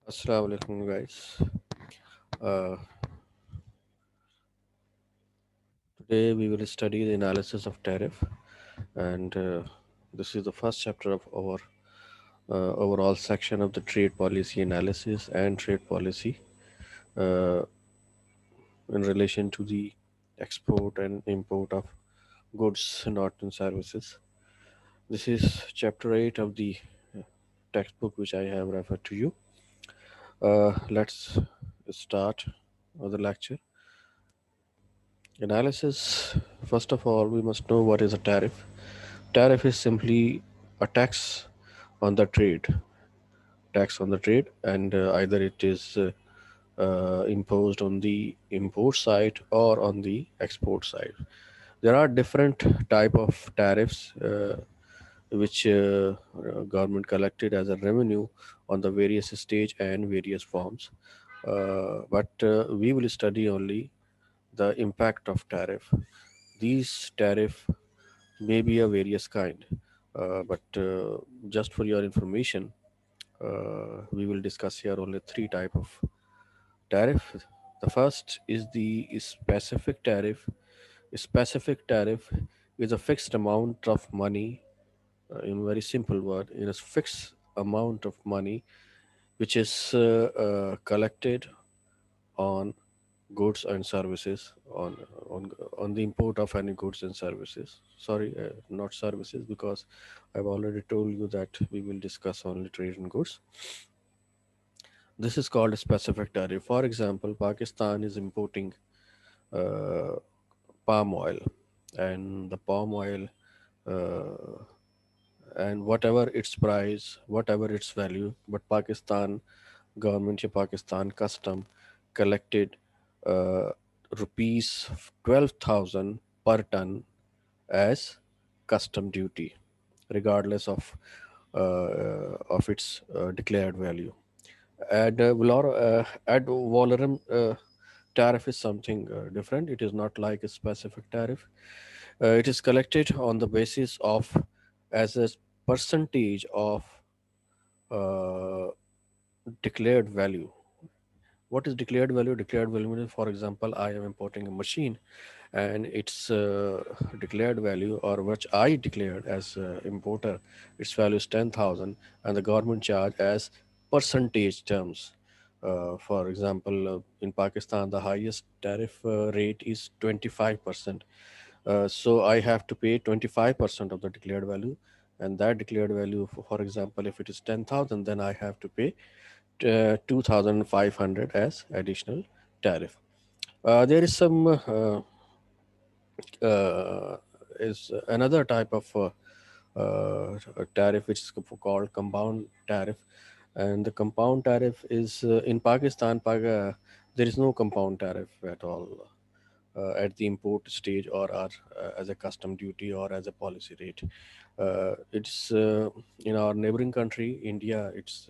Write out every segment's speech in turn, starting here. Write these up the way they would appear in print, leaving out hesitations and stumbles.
Assalamu alaikum, guys. Uh, Today we will study the analysis of tariff, and this is the first chapter of our overall section of the trade policy analysis and trade policy uh, in relation to the export and import of goods, not in services. This is chapter 8 of the textbook which I have referred to you. Let's start the lecture. Analysis. First of all, we must know what is a tariff. Tariff is simply a on the trade, tax on the trade, and either it is imposed on the import side or on the export side. There are different type of tariffs which government collected as a revenue on the various stage and various forms. But we will study only the impact of tariff. These tariff may be a various kind, but just for your information, we will discuss here only three type of tariff. The first is the specific tariff. A specific tariff is a fixed amount of money, in very simple word, in a fixed amount of money which is collected on goods and services on the import of any goods and services. Sorry, not services, because I've already told you that we will discuss only trade and goods. This is called a specific tariff. For example, Pakistan is importing uh, palm oil, and the palm oil, uh, and whatever its price, whatever its value, but Pakistan government या Pakistan custom collected uh, rupees 12,000 per ton as custom duty, regardless of its declared value. Ad valorem tariff is something different. It is not like a specific tariff. It is collected on the basis of as a percentage of uh, declared value. What is declared value? Declared value means, for example, I am importing a machine, and its declared value, or which I declared as importer, its value is 10,000, and the government charge as percentage terms. For example, in Pakistan, the highest tariff rate is 25%. So I have to pay 25% of the declared value, and that declared value, for example, if it is 10,000, then I have to pay 2,500 as additional tariff. There is some is another type of tariff which is called compound tariff, and the compound tariff is in Pakistan. There is no compound tariff at all at the import stage, or as a custom duty or as a policy rate. It's in our neighboring country, India. It's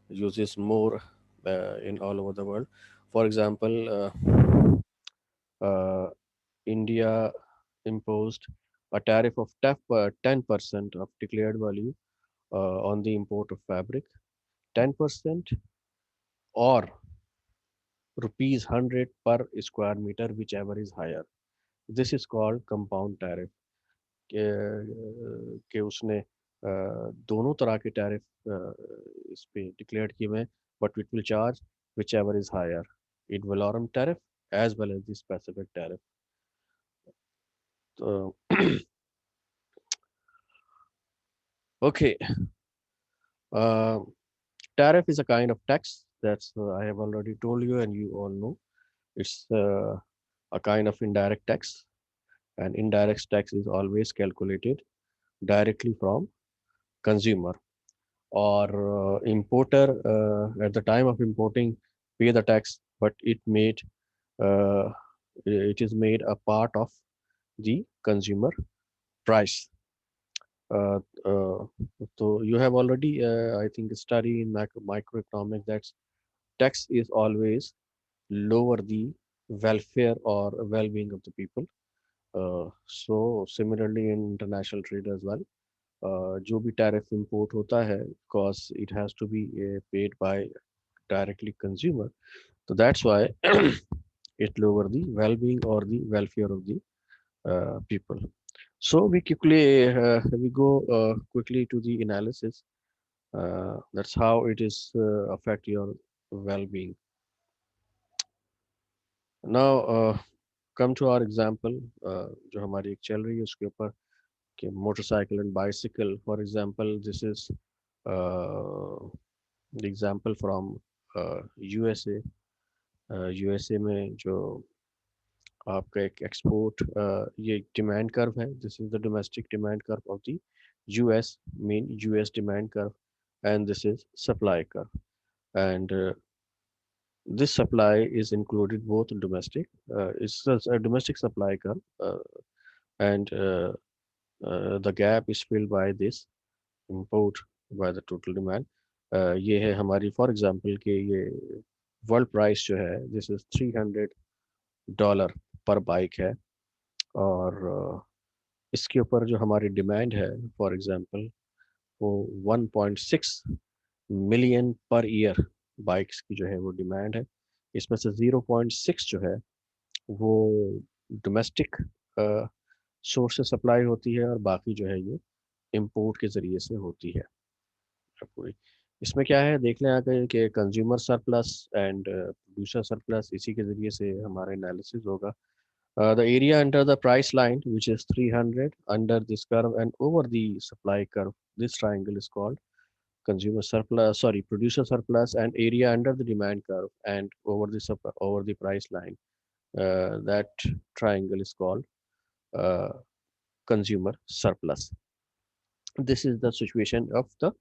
uses more in all over the world. For example, India imposed a tariff of 10% of declared value on the import of fabric, 10% or rupees 100 per square meter, whichever is higher. This is called compound tariff. कि उसने दोनों तरह के tariff इस पे declare किए हुए हैं, but it will charge whichever is higher, ad valorem tariff as well as the specific tariff. तो okay, uh, tariff is a kind of tax that's I have already told you, and you all know it's a kind of indirect tax, and indirect tax is always calculated directly from consumer or importer at the time of importing pay the tax, but uh, it is made a part of the consumer price. Uh, uh, so you have already, I think, study in microeconomics that tax is always lower the welfare or well-being of the people. So similarly in international trade as well, जो भी tariff import होता है, because it has to be paid by directly consumer. So that's why it lower the well-being or the welfare of the people. So we go quickly to the analysis. That's how it is affect your well-being. Now come to our example, जो हमारी एक चल रही है उसके ऊपर कि motorcycle and bicycle. For example, this is the example from USA. USA में जो आपका एक एक्सपोर्ट ये डिमांड कर्व है. This is the domestic demand curve of the US, main US demand curve, and this is supply curve. And this supply is included both domestic, it's a domestic supply curve, and the gap is filled by this import by the total demand. ये है हमारी for example कि ये world price जो है this is $300 पर bike है. और इसके ऊपर जो हमारी डिमांड है फॉर एग्जांपल वो 1.6 मिलियन पर ईयर बाइक्स की जो है वो डिमांड है. इसमें से 0.6 जो है वो डोमेस्टिक सोर्स से सप्लाई होती है और बाकी जो है ये इंपोर्ट के ज़रिए से होती है पूरी. इसमें क्या है देख लें आगे कि consumer surplus and producer surplus, इसी के ज़रिए से हमारा एनालिसिस होगा. The area under the price line, which is 300 under this curve and over the supply curve, this triangle is called consumer surplus, sorry, producer surplus, and area under the demand curve and over the price line. That triangle is called uh, consumer surplus. This is the situation of the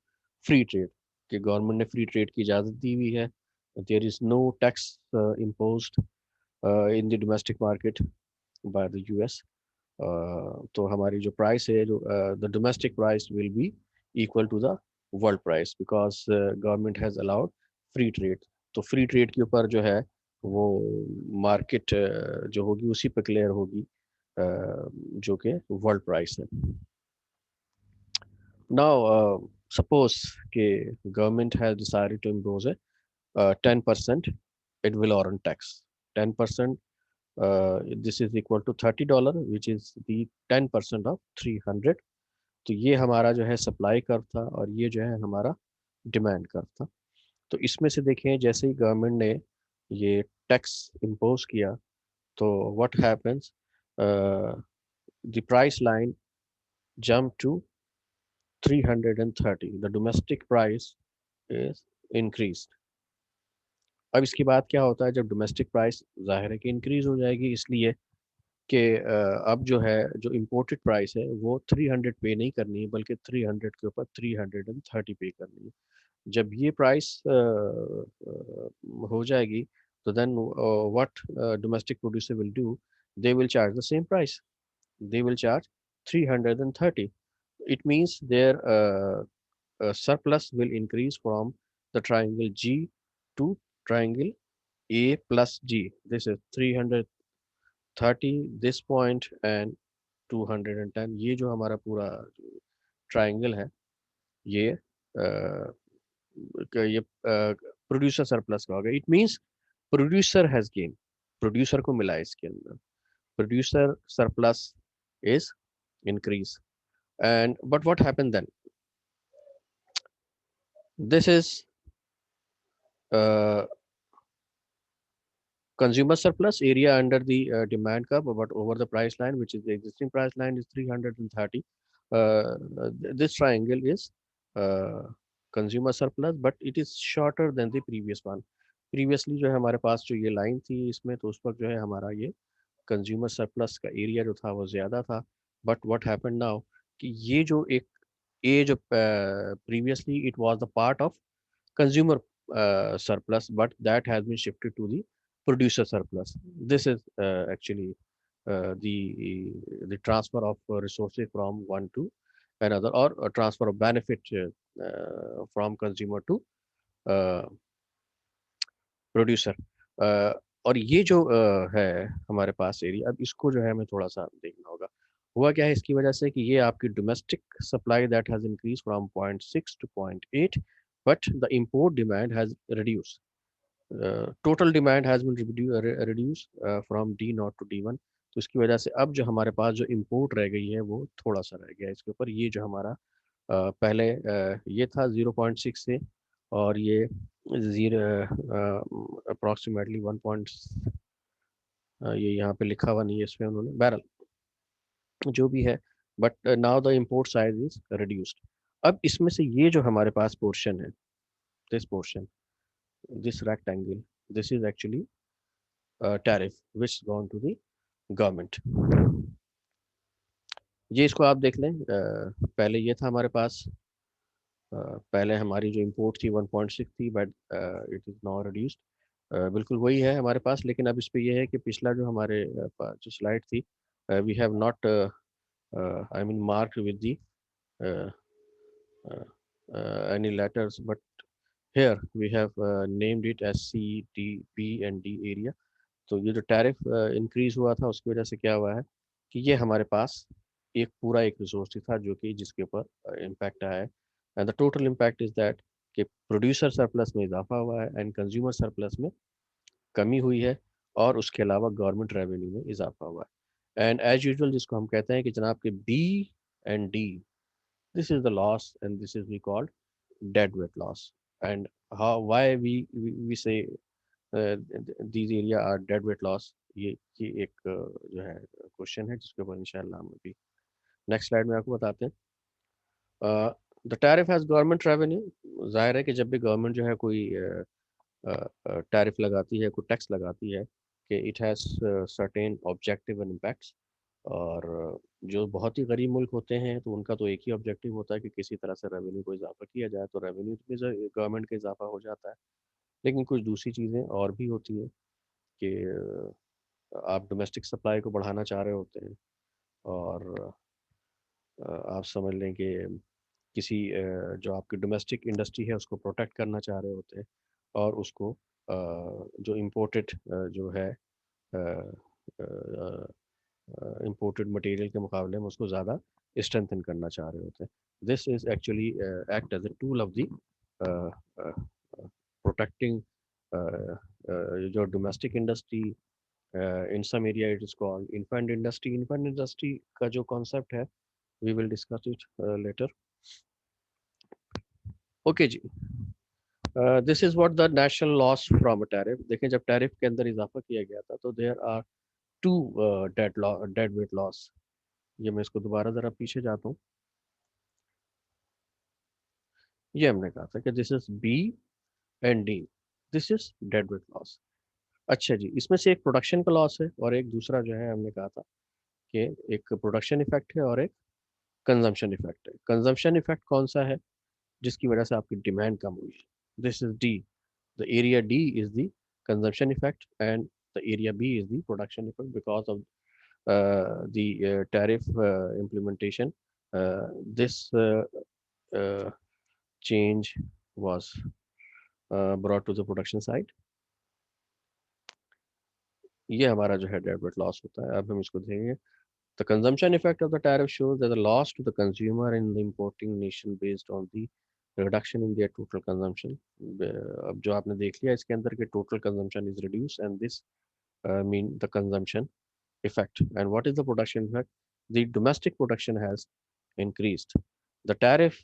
free trade. कि government ने free trade की इजाज़त दी हुई है. There is no tax imposed in the domestic market by the US. तो हमारी जो प्राइस है जो the domestic price will be equal to the world price because government has allowed free trade. तो फ्री ट्रेड के ऊपर जो है वो मार्केट जो होगी उसी पे क्लियर होगी जो कि वर्ल्ड प्राइस है. नाउ सपोज कि government has decided to impose a 10% it will earn tax. 10%, this is equal to $30, which is the 10% of 300. तो ये हमारा जो है सप्लाई कर्व था और ये जो है हमारा डिमांड कर्व था. तो इसमें से देखें जैसे ही गवर्नमेंट ने ये टैक्स इम्पोज किया तो what happens, the price line jump to 330. The domestic price is increase. अब इसके बाद क्या होता है जब डोमेस्टिक प्राइस जाहिर है कि इंक्रीज हो जाएगी, इसलिए कि अब जो है जो इम्पोर्टेड प्राइस है वो 300 पे नहीं करनी है बल्कि 300 के ऊपर 330 पे करनी है. जब ये प्राइस हो जाएगी तो then what domestic producer will do, they will charge the same price, they will charge 330. It means their surplus will increase from the triangle G to triangle A plus G. This is 330, this point and 210. ये जो हमारा पूरा triangle है ये ये producer surplus का होगा. It means producer has gain, producer को मिला है इसके अंदर. Producer surplus is increase. And but what happened then, this is uh, consumer surplus area under the demand curve but over the price line, which is the existing price line is 330. This triangle is uh, consumer surplus but it is shorter than the previous one. Previously जो है हमारे पास जो ये line थी इसमें तो उस पर जो है हमारा ये कंज्यूमर सरप्लस का एरिया जो था वो ज़्यादा था. बट व्हाट हैपेंड नाउ कि ये जो एक ए जो previously it was the part of consumer surplus but that has been shifted to the producer surplus. This is actually the transfer of resources from one to another or a transfer of benefit from consumer to uh, producer. और ये जो है हमारे पास area, अब इसको जो है हमें थोड़ा सा देखना होगा. हुआ क्या है इसकी वजह से कि ये आपकी domestic supply that has increase from 0.6 to 0.8 but the import demand has reduce. Total demand has been reduce from D nought to D1। तो इसकी वजह से अब जो हमारे पास जो इम्पोर्ट रह गई है वो थोड़ा सा रह गया है इसके ऊपर। ये जो हमारा पहले ये था 0.6 से, और ये ज़ीरो अप्रॉक्सीमेटली 1 पॉइंट, ये यहाँ पे लिखा हुआ नहीं है इसमें उन्होंने, बैरल जो भी है, but now the import size is reduced. अब इसमें से ये जो हमारे पास पोर्शन है, this portion, this rectangle, this is actually tariff which gone to the government. ये इसको आप देख लें, पहले ये था हमारे पास, पहले हमारी जो इंपोर्ट थी 1.6 थी, but it is now reduced. बिल्कुल वही है हमारे पास, लेकिन अब इस पे ये है कि पिछला जो हमारे जो स्लाइड थी, we have not I mean mark with the any letters, but here we have named it as C, D, B and D area। तो ये जो टैरिफ इंक्रीज हुआ था उसकी वजह से क्या हुआ है कि ये हमारे पास एक पूरा एक रिसोर्स था जो कि जिसके ऊपर इम्पैक्ट आया है। And the total impact is that कि प्रोड्यूसर सरप्लस में इजाफा हुआ है एंड कंज्यूमर सरप्लस में कमी हुई है, और उसके अलावा गवर्नमेंट रेवेन्यू में इजाफा हुआ है। एंड एज यूजुअल जिसको हम कहते हैं कि जनाब के B and D, this is the loss and this is we called deadweight loss। And how why we say these area are deadweight loss, ये एक जो है क्वेश्चन है जिसके ऊपर इंशाल्लाह हम अभी नेक्स्ट स्लाइड में आपको बताते हैं। The tariff has government revenue. जाहिर है कि जब भी गवर्नमेंट जो है कोई टैरिफ लगाती है, कोई टैक्स लगाती है, कि it has certain objective and impacts. और जो बहुत ही गरीब मुल्क होते हैं तो उनका तो एक ही ऑब्जेक्टिव होता है कि किसी तरह से रेवेन्यू को इजाफा किया जाए, तो रेवेन्यू में गवर्नमेंट का इजाफा हो जाता है। लेकिन कुछ दूसरी चीज़ें और भी होती हैं कि आप डोमेस्टिक सप्लाई को बढ़ाना चाह रहे होते हैं, और आप समझ लें कि किसी जो आपकी डोमेस्टिक इंडस्ट्री है उसको प्रोटेक्ट करना चाह रहे होते हैं, और उसको जो इम्पोर्टेड जो है इम्पोर्टेड मटेरियल के मुकाबले में उसको ज़्यादा स्ट्रेंथन करना चाह रहे होते हैं। This is actually act as a tool of the protecting जो domestic industry, in some area it is called infant industry. Infant industry का जो कॉन्सेप्ट है we will discuss it later. Okay जी, this is what the national loss from a tariff. देखें जब tariff के अंदर इजाफा किया गया था तो there are two dead weight loss. ये मैं इसको दोबारा ज़रा पीछे जाता हूँ। ये हमने कहा था कि this is B and D, this is dead weight loss. अच्छा जी, इसमें से एक प्रोडक्शन का लॉस है और एक दूसरा जो है हमने कहा था कि एक प्रोडक्शन इफेक्ट है और एक कंजम्पशन इफेक्ट है। कंजम्पशन इफेक्ट कौन सा है? जिसकी वजह से आपकी डिमांड कम हुई है। This is D, the area D is the consumption effect and the area B is the production effect because of the tariff implementation. This change was brought to the production side। ये हमारा जो है debit loss होता है। अब हम इसको देखेंगे। The consumption effect of the tariff shows that the loss to the consumer in the importing nation based on the reduction in their total consumption। अब जो आपने देख लिया इसके अंदर के total consumption is reduced and this mean the consumption effect। And what is the production effect? The domestic production has increased। The tariff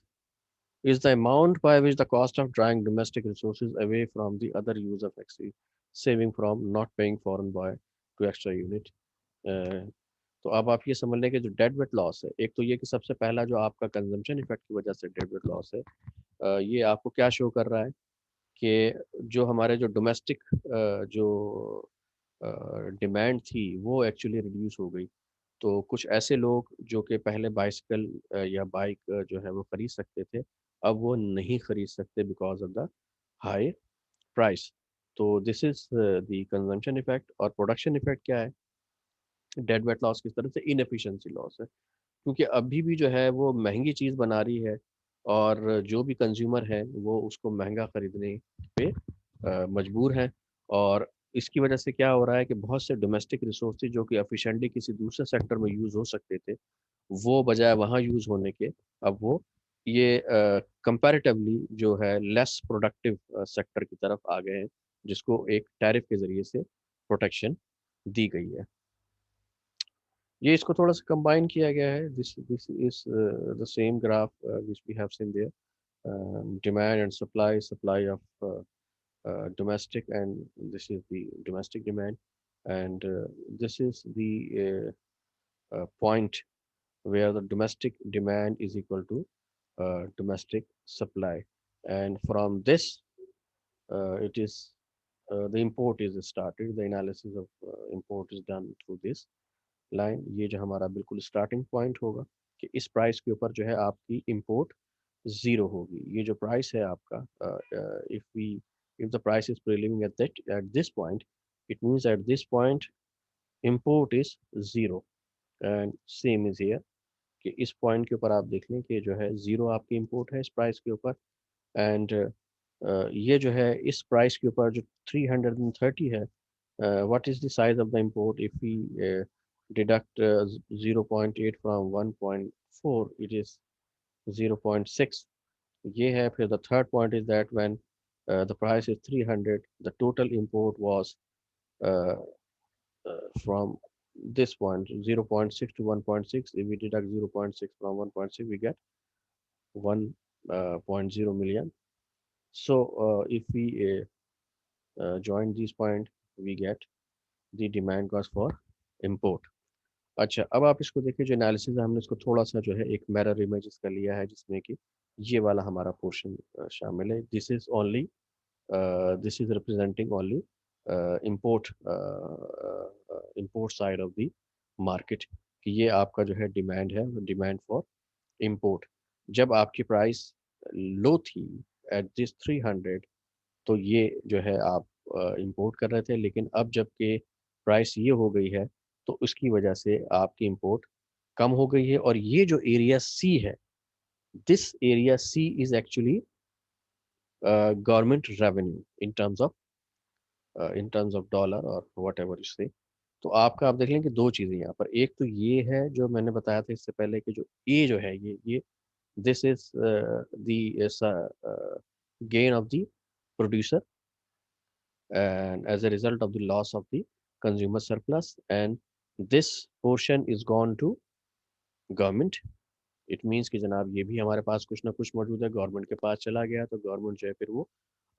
is the amount by which the cost of drawing domestic resources away from the other use of extra, saving from not paying foreign buy to extra unit। तो अब आप ये समझ लें कि जो dead weight loss है, एक तो ये कि सबसे पहला जो आपका कंजम्पशन इफेक्ट की वजह से डेड वेट लॉस है, ये आपको क्या शो कर रहा है कि जो हमारे जो डोमेस्टिक जो डिमांड थी वो एक्चुअली रिड्यूस हो गई। तो कुछ ऐसे लोग जो कि पहले बाइसिकल या बाइक जो है वो खरीद सकते थे, अब वो नहीं खरीद सकते because of the high price. तो this is the consumption effect. और प्रोडक्शन इफेक्ट क्या है? डेड वेट लॉस किस तरह से इनएफिशिएंसी लॉस है, क्योंकि अभी भी जो है वो महंगी चीज़ बना रही है, और जो भी कंज्यूमर है वो उसको महंगा खरीदने पे मजबूर हैं। और इसकी वजह से क्या हो रहा है कि बहुत से डोमेस्टिक रिसोर्सेज जो कि एफिशिएंटली किसी दूसरे सेक्टर में यूज़ हो सकते थे, वो बजाय वहाँ यूज़ होने के अब वो ये कंपैरेटिवली जो है लेस प्रोडक्टिव सेक्टर की तरफ आ गए हैं, जिसको एक टैरिफ के ज़रिए से प्रोटेक्शन दी गई है। ये इसको थोड़ा सा कंबाइन किया गया है। This this is the same graph which we have seen there, demand and supply of domestic, and this is the domestic demand, and this is the point where the domestic demand is equal to domestic supply, and from this it is the import is started, the analysis of import is done through this line. ये जो हमारा बिल्कुल starting point होगा कि इस price के ऊपर जो है आपकी इंपोर्ट ज़ीरो होगी। ये जो प्राइस है आपका, if we if the price is prevailing at this point, it means at this point import is zero, and same is here कि इस पॉइंट के ऊपर आप देख लें कि जो है ज़ीरो आपकी इंपोर्ट है इस प्राइस के ऊपर, एंड ये जो है इस प्राइस के ऊपर जो 330 है, what is the size of the import if we deduct 0.8 from 1.4, it is 0.6। ये है। फिर the third point is that when the price is 300, the total import was uh, from this point 0.6 to 1.6, if we deduct 0.6 from 1.6 we get 1.0 million। So if we join these point we get the demand cost for import। अच्छा, अब आप इसको देखिए, जो analysis है हमने इसको थोड़ा सा जो है एक मिरर इमेज इसका लिया है, जिसमें कि ये वाला हमारा पोर्शन शामिल है। This is representing only import import side of the market, कि ये आपका जो है डिमांड है, डिमांड फॉर इंपोर्ट। जब आपकी प्राइस लो थी एट दिस 300, तो ये जो है आप इंपोर्ट कर रहे थे, लेकिन अब जबकि प्राइस ये हो गई है तो उसकी वजह से आपकी इंपोर्ट कम हो गई है। और ये जो एरिया सी है, this area C is actually government revenue in terms of dollar और वट एवर से। तो आपका आप देख लें कि दो चीज़ें यहाँ पर, एक तो ये है जो मैंने बताया था इससे पहले कि जो ए जो है ये this is the gain of the producer and as a result of the loss of the consumer surplus, and this portion is gone to government. It means कि जनाब ये भी हमारे पास कुछ ना कुछ मौजूद है, गवर्नमेंट के पास चला गया, तो गवर्नमेंट जो है फिर वो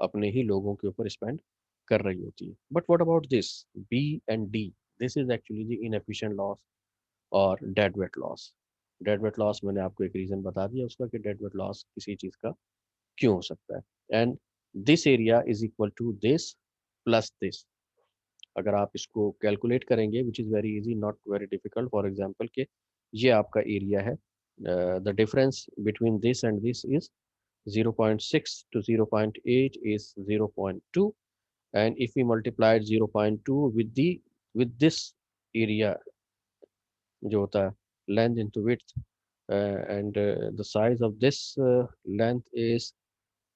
अपने ही लोगों के ऊपर स्पेंड कर रही होती है। But what about this B and D, this is actually the inefficient loss और dead weight loss. Dead weight loss मैंने आपको एक रीज़न बता दिया उसका कि डेड वेट लॉस किसी चीज़ का क्यों हो सकता है। And this area is equal to this plus this. अगर आप इसको कैलकुलेट करेंगे, which is very easy, not very difficult. For example कि ये आपका एरिया है, the difference between this and this is 0.6 to 0.8 is 0.2, and if we multiply 0.2 with the with this area जो होता है length into width, and the size of this length is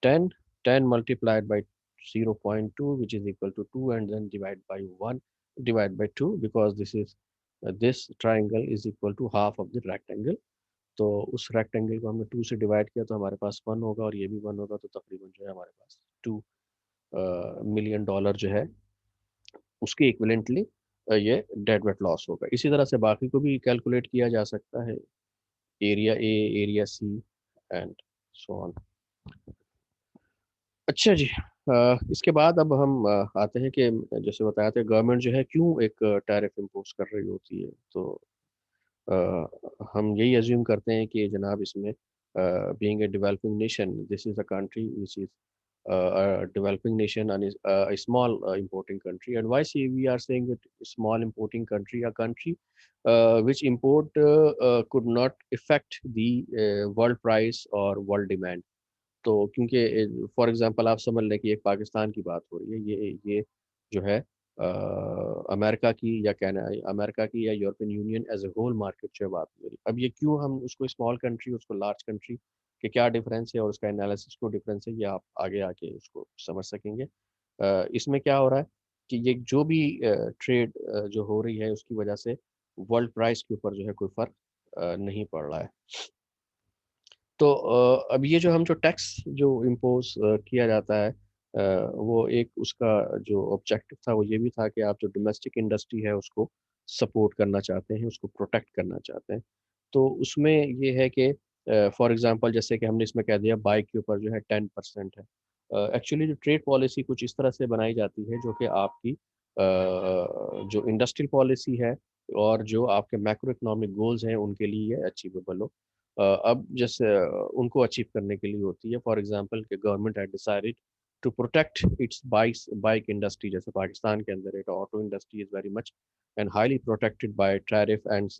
10, 10 multiplied by 0.2 which is equal to 2, and then divide by 1, divide by 2, because this triangle is equal to half of the rectangle। तो उस rectangle को हमने 2 से divide किया तो हमारे पास 1 होगा, और ये भी 1 होगा, तो तकरीबन जो है हमारे पास 2 मिलियन डॉलर जो है उसके इक्विवेलेंटली ये डेड वेट लॉस होगा। इसी तरह से बाकी को भी कैलकुलेट किया जा सकता है, area A, area C, and so on. अच्छा जी, इसके बाद अब हम आते हैं कि जैसे बताया था गवर्नमेंट जो है क्यों एक टैरिफ इम्पोज कर रही होती है। तो हम यही अज्यूम करते हैं कि जनाब इसमें being a developing nation, this is a country which is a developing nation and is a small importing country. And why say we are saying that small importing country, a country which import could not affect the world price or world demand। तो क्योंकि for example आप समझ लें कि एक पाकिस्तान की बात हो रही है, ये जो है अमेरिका की या अमेरिका की या European Union as a whole market जो है बात हो रही है। अब ये क्यों हम उसको स्मॉल कंट्री उसको लार्ज कंट्री के क्या डिफरेंस है और उसका एनालिसिस को डिफरेंस है, ये आप आगे आके उसको समझ सकेंगे। इसमें क्या हो रहा है कि ये जो भी ट्रेड जो हो रही है उसकी वजह से वर्ल्ड प्राइस के ऊपर जो है कोई फर्क नहीं पड़ रहा है। तो अब ये जो हम जो टैक्स जो इम्पोज किया जाता है वो एक उसका जो ऑब्जेक्टिव था वो ये भी था कि आप जो डोमेस्टिक इंडस्ट्री है उसको सपोर्ट करना चाहते हैं, उसको प्रोटेक्ट करना चाहते हैं। तो उसमें ये है कि फॉर एग्जांपल जैसे कि हमने इसमें कह दिया बाइक के ऊपर जो है 10% है। एक्चुअली जो ट्रेड पॉलिसी कुछ इस तरह से बनाई जाती है जो कि आपकी जो इंडस्ट्रियल पॉलिसी है और जो आपके मैक्रो इकोनॉमिक गोल्स हैं उनके लिए ये अचीवेबल हो। अब जैसे उनको अचीव करने के लिए होती है फॉर एग्जांपल कि government had decided to protect its bike industry. जैसे पाकिस्तान के अंदर एक auto industry is very much and highly protected by tariff and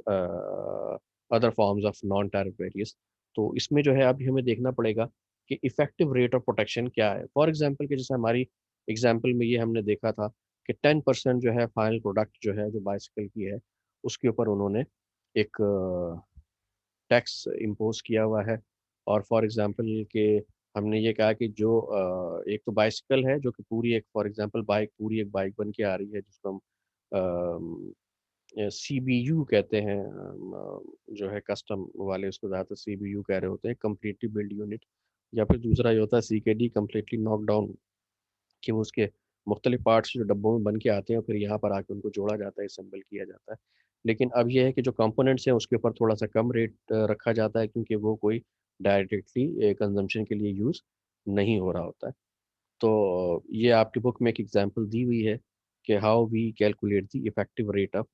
other forms of non tariff barriers. तो इसमें जो है अभी हमें देखना पड़ेगा कि इफेक्टिव रेट ऑफ प्रोटेक्शन क्या है। फॉर एग्जांपल कि जैसे हमारी एग्जांपल में ये हमने देखा था कि 10% जो है फाइनल प्रोडक्ट जो है जो बाइसिकल की है उसके ऊपर उन्होंने एक टैक्स इम्पोज किया हुआ है। और फॉर एग्जांपल कि हमने ये कहा कि जो एक तो बाइसिकल है जो कि पूरी एक फॉर एग्जांपल बाइक पूरी एक बाइक बन के आ रही है जिसको हम सीबीयू कहते हैं। जो है कस्टम वाले उसको ज़्यादातर सीबीयू कह रहे होते हैं, कम्प्लीटली बिल्ड यूनिट। या फिर दूसरा ये होता है सीकेडी, कम्प्लीटली नॉक डाउन, कि वो उसके मुख्तलिफ पार्ट्स जो डब्बों में बन के आते हैं और फिर यहाँ पर आके उनको जोड़ा जाता है, असेंबल किया जाता है। लेकिन अब ये है कि जो कंपोनेंट्स हैं उसके ऊपर थोड़ा सा कम रेट रखा जाता है क्योंकि वो कोई डायरेक्टली कंजम्पशन के लिए यूज़ नहीं हो रहा होता है। तो ये आपकी बुक में एक एग्जांपल दी हुई है कि how we calculate the effective rate of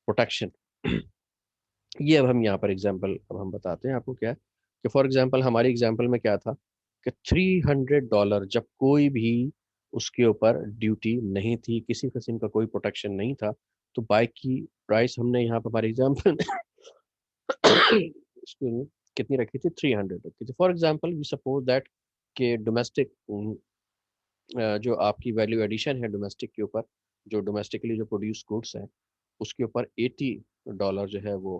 protection. ये अब हम यहाँ पर एग्जांपल अब हम बताते हैं आपको क्या है कि फॉर एग्जांपल हमारी एग्जांपल में क्या था कि $300 जब कोई भी उसके ऊपर ड्यूटी नहीं थी, किसी किस्म का कोई प्रोटेक्शन नहीं था, तो बाइक की प्राइस हमने यहाँ पर हमारे एग्जांपल कितनी रखी थी? 300 रखी थी। For example we suppose that कि डोमेस्टिक जो आपकी वैल्यू एडिशन है डोमेस्टिक के ऊपर, जो डोमेस्टिकली जो प्रोड्यूस गुड्स हैं उसके ऊपर $80 जो है वो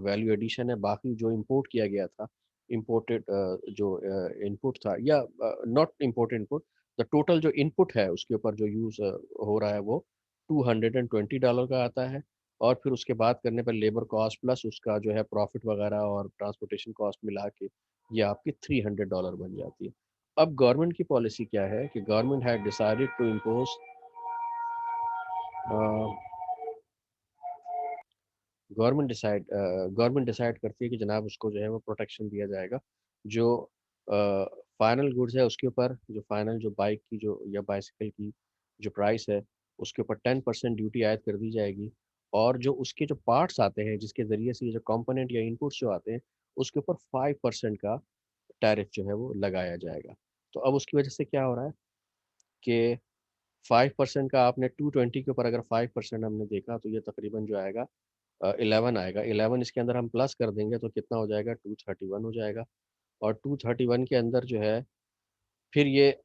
वैल्यू एडिशन है। बाकी जो इंपोर्ट किया गया था, इंपोर्टेड जो इनपुट था या not imported input, the total जो इनपुट है उसके ऊपर जो यूज़ हो रहा है वो $220 का आता है। और फिर उसके बाद करने पर लेबर कॉस्ट प्लस उसका जो है प्रॉफिट वगैरह और ट्रांसपोर्टेशन कॉस्ट मिला के ये आपकी $300 बन जाती है। अब गवर्नमेंट की पॉलिसी क्या है कि government had decided to impose government decide करती है कि जनाब उसको जो है वो प्रोटेक्शन दिया जाएगा। जो फाइनल गुड्स है उसके ऊपर, जो फाइनल जो बाइक की जो या बाइसिकल की जो प्राइस है उसके ऊपर 10% ड्यूटी आयद कर दी जाएगी। और जो उसके जो पार्ट्स आते हैं जिसके ज़रिए से ये जो कंपोनेंट या इनपुट्स जो आते हैं उसके ऊपर 5% का टैरिफ जो है वो लगाया जाएगा। तो अब उसकी वजह से क्या हो रहा है कि 5% का आपने 220 के ऊपर अगर 5% हमने देखा तो ये तकरीबन जो आएगा 11 आएगा। 11 इसके अंदर हम प्लस कर देंगे तो कितना हो जाएगा? 231 हो जाएगा। और 231 के अंदर जो है फिर ये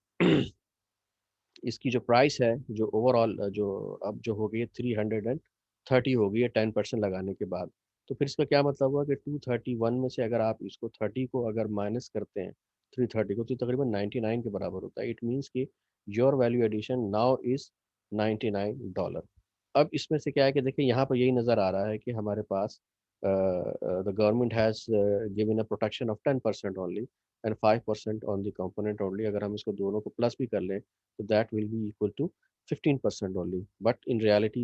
इसकी जो प्राइस है जो ओवरऑल जो अब जो हो गई है 330 हो गई है 10% लगाने के बाद। तो फिर इसका क्या मतलब हुआ कि 231 में से अगर आप इसको 30 को अगर माइनस करते हैं 330 को तो तकरीबन 99 के बराबर होता है। इट मीन्स कि your value edition now is $99। अब इसमें से क्या है कि देखिए यहाँ पर यही नज़र आ रहा है कि हमारे पास the government has given a protection of 10% only and 5% on the component only. अगर हम इसको दोनों को प्लस भी कर लें तो that will be equal to 15% only, but in reality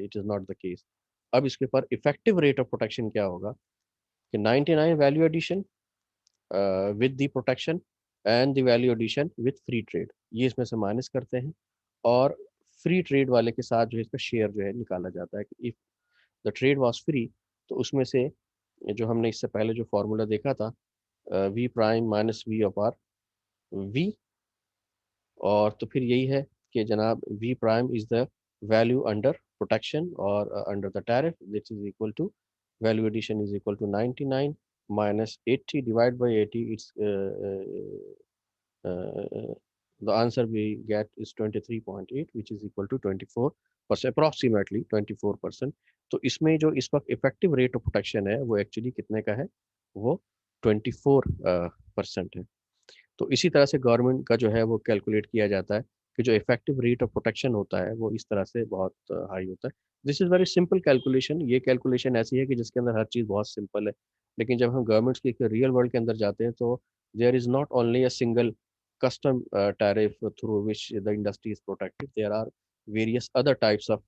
it is not the case। अब इसके ऊपर इफेक्टिव रेट ऑफ प्रोटेक्शन क्या होगा कि 99 value edition with the protection and the value edition with free trade, ये इसमें से माइनस करते हैं। और फ्री ट्रेड वाले के साथ जो है इसका शेयर जो है निकाला जाता है कि if the trade was free तो उसमें से जो हमने इससे पहले जो फार्मूला देखा था V prime minus V of R V. और तो फिर यही है कि जनाब V prime is the value under protection और under the tariff this is equal to value addition is equal to 99 minus 80 divide by 80 it's the answer we get is 23.8 which is equal to 24%, approximately 24%। तो इसमें जो इस वक्त effective rate of protection है वो actually कितने का है? वो 24% है। तो इसी तरह से गवर्नमेंट का जो है वो कैलकुलेट किया जाता है कि जो इफेक्टिव रेट ऑफ प्रोटेक्शन होता है वो इस तरह से बहुत हाई होता है। This is very simple calculation. ये कैलकुलेशन ऐसी है कि जिसके अंदर हर चीज़ बहुत सिंपल है। लेकिन जब हम गवर्नमेंट्स के रियल वर्ल्ड के अंदर जाते हैं तो there is not only a single custom tariff through which the industry is protected. There are various other types of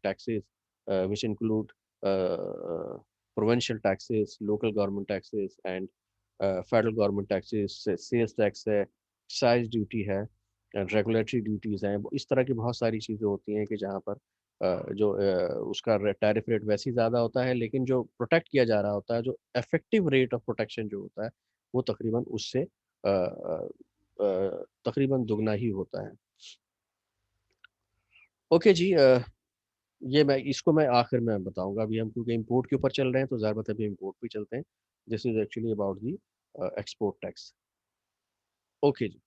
taxes, which include provincial taxes, local government taxes, and federal government taxes, sales tax है, excise duty है, regulatory duties हैं। इस तरह की बहुत सारी चीज़ें होती हैं कि जहाँ पर जो उसका टैरिफ रेट वैसे ही ज़्यादा होता है, लेकिन जो प्रोटेक्ट किया जा रहा होता है, जो इफेक्टिव रेट ऑफ प्रोटेक्शन जो होता है, वो तकरीबन उससे तकरीबन दुगना ही होता है। ओके जी, ये मैं आखिर में बताऊंगा। अभी हम क्योंकि इम्पोर्ट के ऊपर चल रहे हैं तो ज़्यादा बात अभी इम्पोर्ट पे चलते हैं। This is actually about the export tax. Okay जी,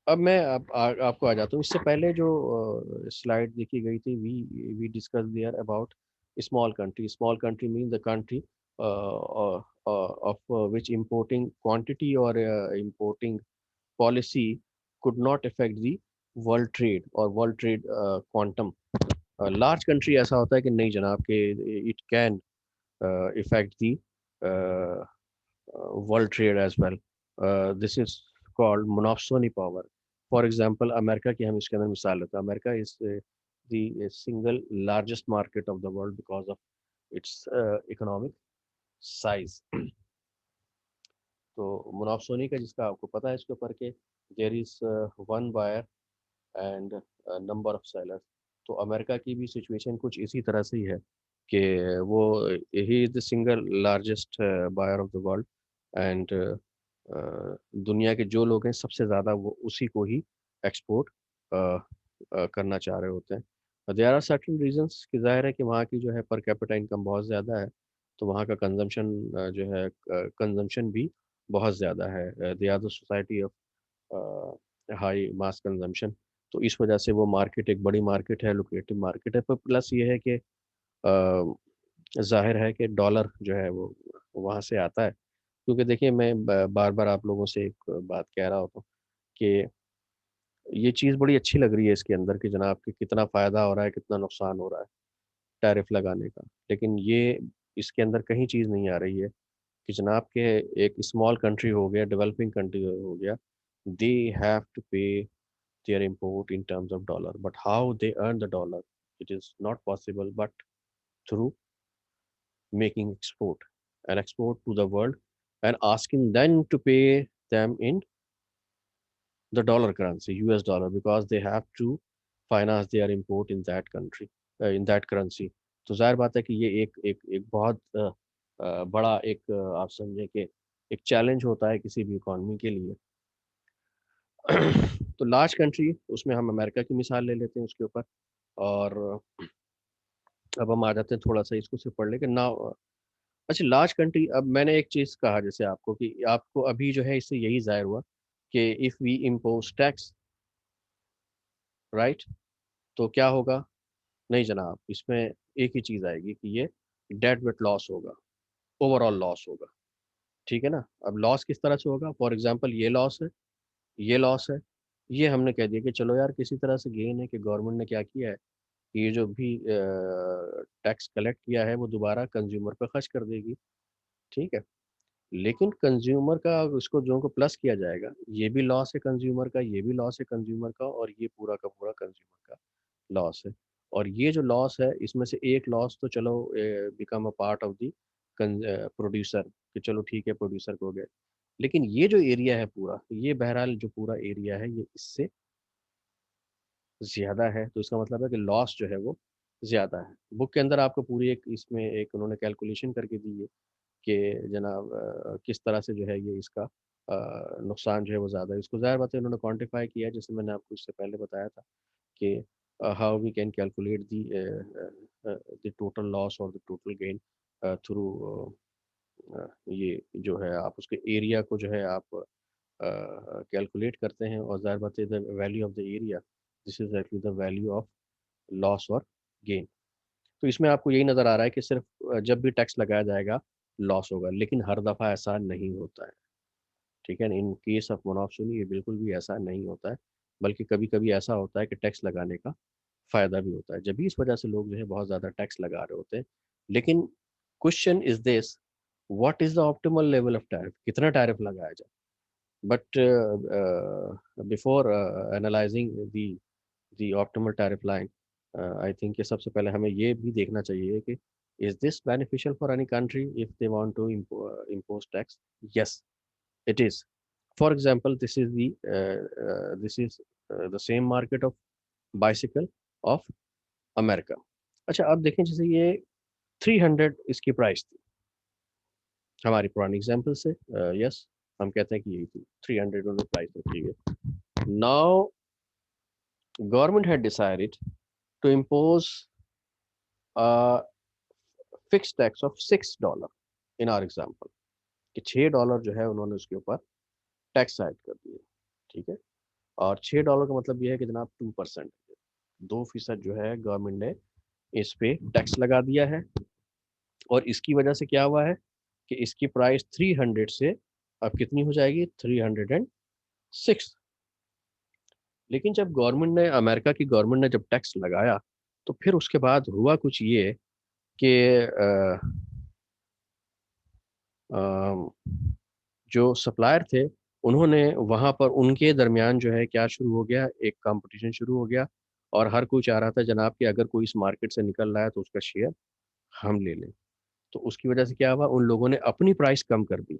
अब मैं आपको आ जाता हूँ। इससे पहले जो स्लाइड देखी गई थी, we discuss there about small country. Small country mean the country of which importing quantity or importing policy could not affect the world trade or world trade quantum. Large country ऐसा होता है कि नहीं जनाब कि it can affect the uh, world trade as well. This is called monopsony power. For example, America की हम इसके अंदर मिसाल लेते हैं। America is the single largest market of the world because of its economic size. तो मोनोप्सोनी का जिसका आपको पता है इसके ऊपर के there is one buyer and number of sellers. तो अमेरिका की भी सिचुएशन कुछ इसी तरह से ही है कि वो he is the single largest buyer of the world and दुनिया के जो लोग हैं सबसे ज़्यादा वो उसी को ही एक्सपोर्ट करना चाह रहे होते हैं। देयर आर सर्टेन रीजंस कि जाहिर है कि वहाँ की जो है पर कैपिटा इनकम बहुत ज़्यादा है, तो वहाँ का कंजम्पशन जो है कंजम्पशन भी बहुत ज़्यादा है। They are the society of high mass consumption. तो इस वजह से वो मार्केट एक बड़ी मार्केट है, लुक्रेटिव मार्केट है। पर प्लस ये है कि जाहिर है कि डॉलर जो है वो वहाँ से आता है। क्योंकि देखिए मैं बार बार आप लोगों से एक बात कह रहा होता हूँ कि ये चीज़ बड़ी अच्छी लग रही है इसके अंदर कि जनाब कि कितना फ़ायदा हो रहा है, कितना नुकसान हो रहा है टैरिफ लगाने का। लेकिन ये इसके अंदर कहीं चीज़ नहीं आ रही है कि जनाब के एक स्मॉल कंट्री हो गया, डेवलपिंग कंट्री हो गया, दे हैव टू पे their import in terms of dollar. But how they earn the dollar, it is not possible but through making export and export to the world and asking them to pay them in the dollar currency, US dollar, because they have to finance their import in that country, in that currency. तो जाहिर बात है कि ये एक बहुत बड़ा एक आप समझे कि एक चैलेंज होता है किसी भी इकॉनमी के लिए। तो लार्ज कंट्री उसमें हम अमेरिका की मिसाल ले लेते हैं उसके ऊपर। और अब हम आ जाते हैं थोड़ा सा इसको सिर्फ पढ़ लेके ना। अच्छा, लार्ज कंट्री, अब मैंने एक चीज़ कहा जैसे आपको कि आपको अभी जो है इससे यही ज़ाहिर हुआ कि if we impose tax, right, तो क्या होगा? नहीं जनाब, इसमें एक ही चीज़ आएगी कि ये डेट वेट लॉस होगा, ओवरऑल लॉस होगा। ठीक है ना? अब लॉस किस तरह से होगा? फॉर एग्जांपल ये लॉस है, ये लॉस है। ये हमने कह दिया कि चलो यार किसी तरह से गेन है कि गवर्नमेंट ने क्या किया है, ये जो भी टैक्स कलेक्ट किया है वो दोबारा कंज्यूमर पे खर्च कर देगी। ठीक है? लेकिन कंज्यूमर का उसको जो को प्लस किया जाएगा, ये भी लॉस है कंज्यूमर का, ये भी लॉस है कंज्यूमर का, और ये पूरा का पूरा कंज्यूमर का लॉस है। और ये जो लॉस है इसमें से एक लॉस तो चलो become a part of the producer, कि चलो ठीक है प्रोड्यूसर को हो गया। लेकिन ये जो एरिया है पूरा, ये बहरहाल जो पूरा एरिया है ये इससे ज़्यादा है, तो इसका मतलब है कि लॉस जो है वो ज़्यादा है। बुक के अंदर आपको पूरी एक इसमें एक उन्होंने कैलकुलेशन करके दी है कि जनाब किस तरह से जो है ये इसका नुकसान जो है वो ज़्यादा है। इसको ज़ाहिर बात है उन्होंने क्वांटिफाई किया है, जैसे मैंने आपको इससे पहले बताया था कि how we can calculate the total loss और द टोटल गेन थ्रू ये जो है आप उसके एरिया को जो है आप कैलकुलेट करते हैं, और ज़ाहिर बात है the value of the area, this is actually the value of loss और गेन। तो इसमें आपको यही नज़र आ रहा है कि सिर्फ जब भी टैक्स लगाया जाएगा लॉस होगा, लेकिन हर दफ़ा ऐसा नहीं होता है। ठीक है, इन केस ऑफ मोनोपोली ये बिल्कुल भी ऐसा नहीं होता है, बल्कि कभी कभी ऐसा होता है कि टैक्स लगाने का फ़ायदा भी होता है, जब भी इस वजह से लोग जो है बहुत ज़्यादा टैक्स लगा रहे होते हैं। लेकिन question is this, what is the optimal level of tariff, कितना टैरिफ लगाया जाए? But before analyzing the optimal tariff line, I think कि सबसे पहले हमें ये भी देखना चाहिए कि is this beneficial for any country if they want to impose tax? Yes, it is. For example, this is the same market of bicycle of America. अच्छा, अब देखें जैसे ये 300 इसकी प्राइस थी हमारी पुरानी एग्जाम्पल से। यस, हम कहते हैं कि यही थी 300 उन्होंने प्राइस रखी है। Now government had decided to impose a fixed tax of $6 in our example, कि $6 जो है उन्होंने उसके ऊपर टैक्स ऐड कर दिए। ठीक है, और $6 का मतलब ये है कि जनाब 2%, 2% जो है गवर्नमेंट ने इस पे टैक्स लगा दिया है। और इसकी वजह से क्या हुआ है कि इसकी प्राइस 300 से अब कितनी हो जाएगी, 306। लेकिन जब गवर्नमेंट ने, अमेरिका की गवर्नमेंट ने जब टैक्स लगाया, तो फिर उसके बाद हुआ कुछ ये कि जो सप्लायर थे उन्होंने वहाँ पर उनके दरमियान जो है क्या शुरू हो गया, एक कंपटीशन शुरू हो गया। और हर कोई चाह रहा था जनाब कि अगर कोई इस मार्केट से निकल रहा है तो उसका शेयर हम ले लें। तो उसकी वजह से क्या हुआ, उन लोगों ने अपनी प्राइस कम कर दी।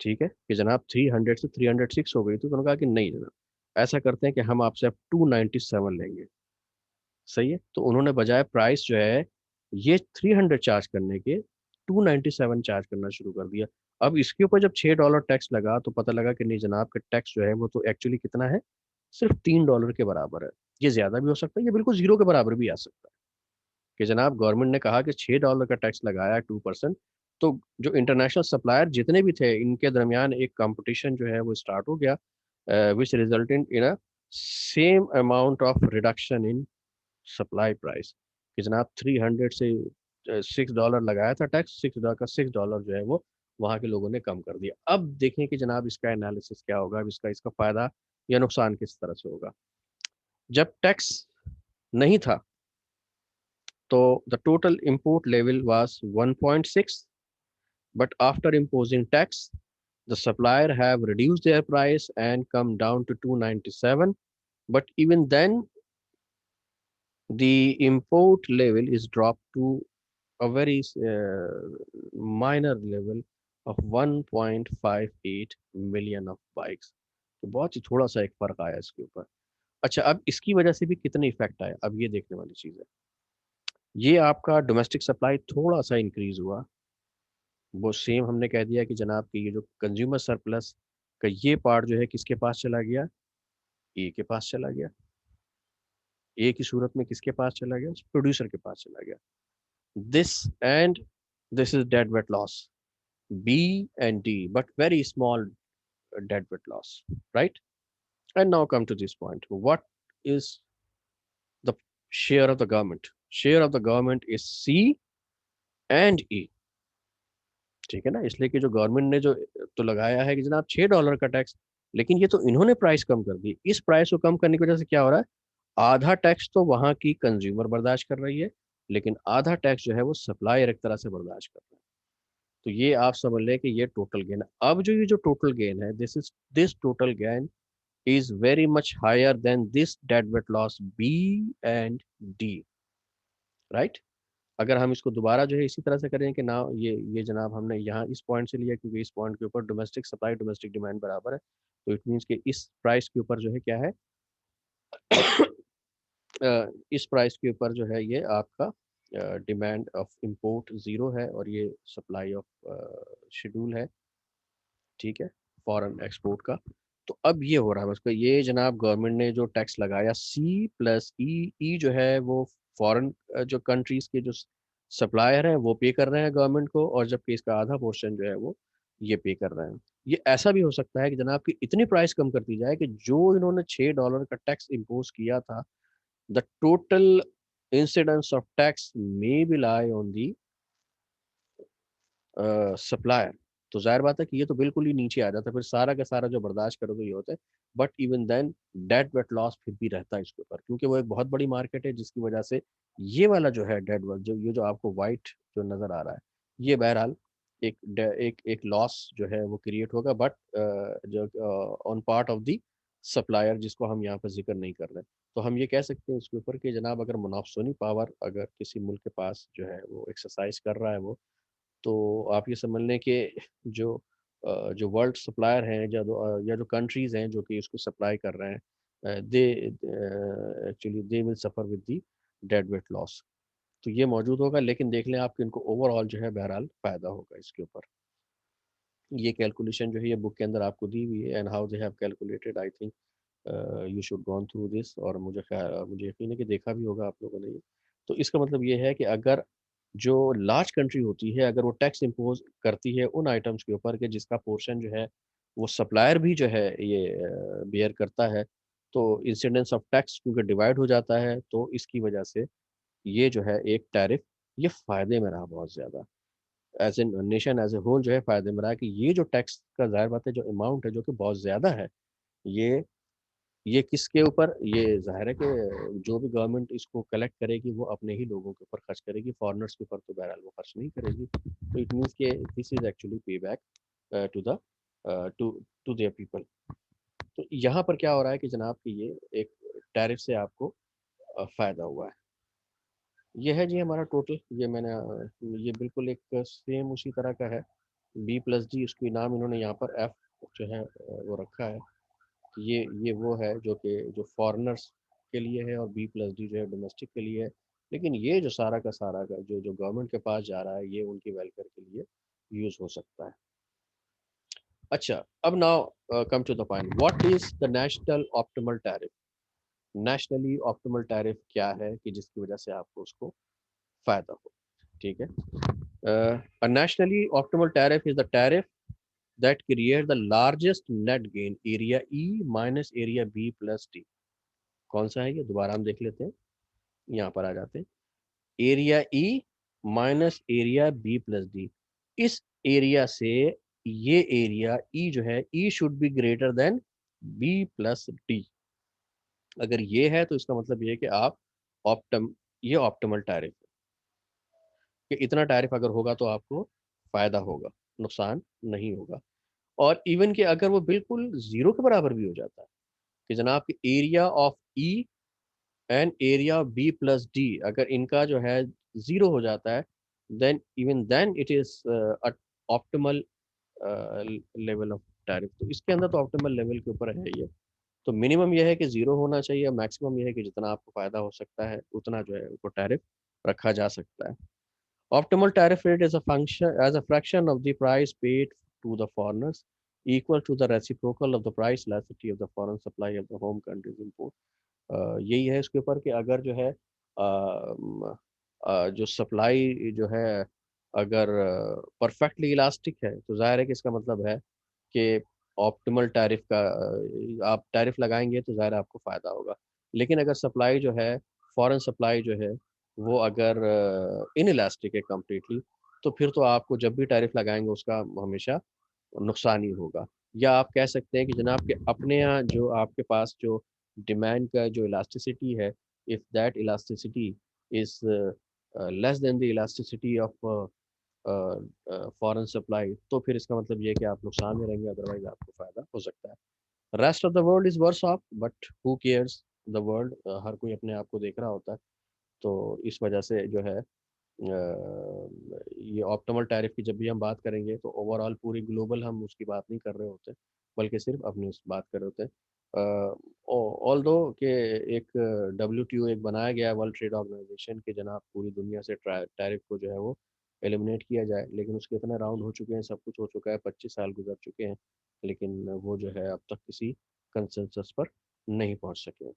ठीक है, कि जनाब 300 से 306 हो गई, तो उन्होंने कहा कि नहीं जनाब, ऐसा करते हैं कि हम आपसे अब 297 लेंगे। सही है, तो उन्होंने बजाय प्राइस जो है ये 300 चार्ज करने के 297 चार्ज करना शुरू कर दिया। अब इसके ऊपर जब $6 टैक्स लगा तो पता लगा कि नहीं जनाब, का टैक्स जो है वो तो एक्चुअली कितना है, सिर्फ $3 के बराबर है। ये ज्यादा भी हो सकता है, ये बिल्कुल जीरो के बराबर भी आ सकता है। कि जनाब गवर्नमेंट ने कहा कि $6 का टैक्स लगाया 2%, तो जो इंटरनेशनल सप्लायर जितने भी थे इनके दरमियान एक कंपटीशन जो है वो स्टार्ट हो गया, विच resulted in a same amount of reduction in supply price. कि जनाब 300 से $6 लगाया था टैक्स, $6 का $6 जो है वो वहाँ के लोगों ने कम कर दिया। अब देखें कि जनाब इसका एनालिसिस क्या होगा, अब इसका इसका फायदा या नुकसान किस तरह से होगा। जब टैक्स नहीं था तो the total import level was 1.6, but after imposing tax the supplier have reduced their price and come down to 297, but even then the import level is dropped to a very minor level of 1.58 million of bikes। तो बहुत ही थोड़ा सा एक फर्क आया इसके ऊपर। अच्छा, अब इसकी वजह से भी कितने इफेक्ट आए, अब ये देखने वाली चीज है। ये आपका डोमेस्टिक सप्लाई थोड़ा सा इंक्रीज हुआ, वो सेम हमने कह दिया कि जनाब कि ये जो कंज्यूमर सरप्लस का ये पार्ट जो है किसके पास चला गया, ए के पास चला गया। ए की सूरत में किसके पास चला गया, प्रोड्यूसर के पास चला गया। This and this is dead weight loss, B and D, but very small dead weight loss, right. And now come to this point, what is the share of the government. Share of the government is C and E. ठीक है ना, इसलिए कि जो government ने जो तो लगाया है कि जनाब $6 का टैक्स, लेकिन ये तो इन्होंने प्राइस कम कर दी। इस प्राइस को कम करने की वजह से क्या हो रहा है, आधा टैक्स तो वहां की कंज्यूमर बर्दाश्त कर रही है, लेकिन आधा टैक्स जो है वो सप्लायर एक तरह से बर्दाश्त कर रहा है। तो ये आप समझ लें कि ये टोटल गेन है। अब जो ये जो टोटल गेन है, this total gain is very much higher than this dead weight loss B and D, right. अगर हम इसको दोबारा जो है इसी तरह से करें कि ना ये जनाब हमने यहाँ इस पॉइंट से लिया क्योंकि इस पॉइंट के ऊपर डोमेस्टिक सप्लाई डोमेस्टिक डिमांड बराबर है, तो इट मीन्स कि इस प्राइस के ऊपर जो है क्या है इस प्राइस के ऊपर जो है ये आपका डिमांड ऑफ इंपोर्ट ज़ीरो है और ये सप्लाई ऑफ शेड्यूल है। ठीक है, फॉरेन एक्सपोर्ट का। तो अब ये हो रहा है उसका, ये जनाब गवर्नमेंट ने जो टैक्स लगाया सी प्लस ई, ई जो है वो फॉरेन जो कंट्रीज के जो सप्लायर हैं वो पे कर रहे हैं गवर्नमेंट को, और जबकि इसका आधा पोर्शन जो है वो ये पे कर रहे हैं। ये ऐसा भी हो सकता है कि जनाब की इतनी प्राइस कम कर दी जाए कि जो इन्होंने $6 का टैक्स इम्पोज किया था, the total incidence of tax may be lie on the supplier. तो जाहिर बात है कि ये तो बिल्कुल ही नीचे आ जाता है, फिर सारा का सारा जो बर्दाश्त करोगे ये होता है। But even then dead weight loss फिर भी रहता है इसके ऊपर, क्योंकि वो एक बहुत बड़ी मार्केट है जिसकी वजह से ये वाला जो है डेड वेट, जो ये जो आपको वाइट जो नजर आ रहा है, ये बहरहाल एक लॉस जो है वो क्रिएट होगा, बट जो on part of the supplier, जिसको हम यहाँ पर जिक्र नहीं कर रहे। तो हम ये कह सकते हैं इसके ऊपर कि जनाब अगर मुनाफसनी पावर अगर किसी मुल्क के पास जो है वो एक्सरसाइज कर रहा है वो, तो आप ये समझ लें कि जो जो वर्ल्ड सप्लायर हैं या जो कंट्रीज़ हैं जो कि इसको सप्लाई कर रहे हैं, they actually they will suffer with the dead weight loss. तो ये मौजूद होगा, लेकिन देख लें आप कि इनको ओवरऑल जो है बहरहाल फ़ायदा होगा इसके ऊपर। ये कैलकुलेशन जो है ये बुक के अंदर आपको दी हुई है, and how they have calculated, I think you should gone through this, और मुझे यकीन है कि देखा भी होगा आप लोगों ने ये। तो इसका मतलब ये है कि अगर जो लार्ज कंट्री होती है अगर वो टैक्स इम्पोज करती है उन आइटम्स के ऊपर, कि जिसका पोर्शन जो है वो सप्लायर भी जो है ये बेयर करता है, तो इंसिडेंस ऑफ टैक्स क्योंकि डिवाइड हो जाता है, तो इसकी वजह से ये जो है एक टैरिफ ये फ़ायदे में रहा बहुत ज़्यादा। As an nation as a whole जो है फ़ायदे में रहा कि ये जो टैक्स का ज़ाहिर बात है जो अमाउंट है जो कि बहुत ज़्यादा है, ये ये किसके ऊपर, ये ज़ाहिर है कि जो भी गवर्नमेंट इसको कलेक्ट करेगी वो अपने ही लोगों के ऊपर खर्च करेगी, फॉरेनर्स के ऊपर तो बहरहाल वो खर्च नहीं करेगी। तो इट मीन्स के this is actually pay back to the to to their people. तो यहाँ पर क्या हो रहा है कि जनाब कि ये एक टैरिफ से आपको फ़ायदा हुआ है। ये है जी हमारा टोटल, ये मैंने ये बिल्कुल एक सेम उसी तरह का है। बी प्लस डी उसकी नाम इन्होंने यहाँ पर एफ जो है वो रखा है। ये वो है जो कि जो फॉरेनर्स के लिए है, और बी प्लस डी जो है डोमेस्टिक के लिए है। लेकिन ये जो सारा का सारा का जो जो गवर्नमेंट के पास जा रहा है ये उनकी वेलफेयर के लिए यूज़ हो सकता है। अच्छा, अब now come to the point, what is the national optimal tariff. Nationally optimal tariff क्या है कि जिसकी वजह से आपको उसको फायदा हो। ठीक है, a nationally optimal tariff is the tariff that creates the largest net gain, area E minus area B plus D। कौन सा है ये, दोबारा हम देख लेते हैं, यहाँ पर आ जाते हैं। Area E minus area B plus D, इस एरिया से ये एरिया ई जो है E should be greater than B plus D. अगर ये है तो इसका मतलब ये है कि आप ऑप्टम ये ऑप्टिमल टैरिफ है कि इतना टैरिफ अगर होगा तो आपको फायदा होगा, नुकसान नहीं होगा। और इवन कि अगर वो बिल्कुल जीरो के बराबर भी हो जाता है कि जनाब कि area of E and area B plus D अगर इनका जो है जीरो हो जाता है, then even then it is optimal level of tariff. तो इसके अंदर तो ऑप्टिमल लेवल के ऊपर है ये। तो मिनिमम ये है कि जीरो होना चाहिए, मैक्सिमम ये है कि जितना आपको फायदा हो सकता है उतना जो है वो टैरिफ रखा जा सकता है। Optimal tariff rate is a function as a fraction of the price paid to the foreigners, equal to the reciprocal of the price elasticity of the foreign supply of the home country's import। यही है इसके ऊपर कि अगर जो है जो supply जो है अगर परफेक्टली इलास्टिक है तो जाहिर है कि इसका मतलब है कि ऑप्टिमल टैरिफ का आप टैरिफ लगाएंगे तो ज़ाहिर आपको फ़ायदा होगा। लेकिन अगर सप्लाई जो है फॉरेन सप्लाई जो है वो अगर इन इलास्टिक है कम्प्लीटली, तो फिर तो आपको जब भी टैरिफ लगाएंगे उसका हमेशा नुकसान ही होगा। या आप कह सकते हैं कि जनाब के अपने यहाँ जो आपके पास जो डिमांड का जो इलास्टिसिटी है, if that elasticity is less than the elasticity of foreign supply, तो फिर इसका मतलब ये है कि आप नुकसान में रहेंगे, अदरवाइज आपको फ़ायदा हो सकता है। Rest of the world is worse off, but who cares the world, हर कोई अपने आप को देख रहा होता है। तो इस वजह से जो है ये ऑप्टिमल टैरिफ की जब भी हम बात करेंगे तो ओवरऑल पूरी ग्लोबल हम उसकी बात नहीं कर रहे होते, बल्कि सिर्फ अपनी उस बात कर रहे होते हैं। ऑल दो कि एक WTO एक बनाया गया वर्ल्ड ट्रेड ऑर्गेनाइजेशन के जनाब पूरी दुनिया से टैरिफ को जो है वो एलिमिनेट किया जाए, लेकिन उसके इतने राउंड हो चुके हैं, सब कुछ हो चुका है, 25 साल गुजर चुके हैं, लेकिन वो जो है अब तक किसी कंसेंसस पर नहीं पहुंच सके।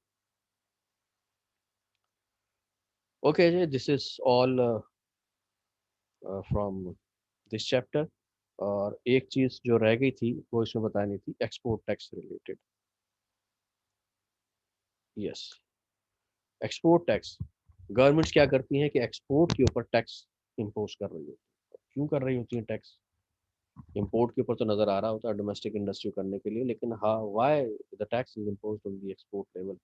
ओके जी, this is all from this chapter. और एक चीज़ जो रह गई थी वो इसमें बतानी थी, export tax related. Yes, export tax, governments क्या करती हैं कि एक्सपोर्ट के ऊपर टैक्स इम्पोज कर रही होती है। क्यों कर रही होती है टैक्स? इंपोर्ट के ऊपर तो नज़र आ रहा होता है डोमेस्टिक इंडस्ट्री करने के लिए, लेकिन हाँ, why the tax is imposed on the export level.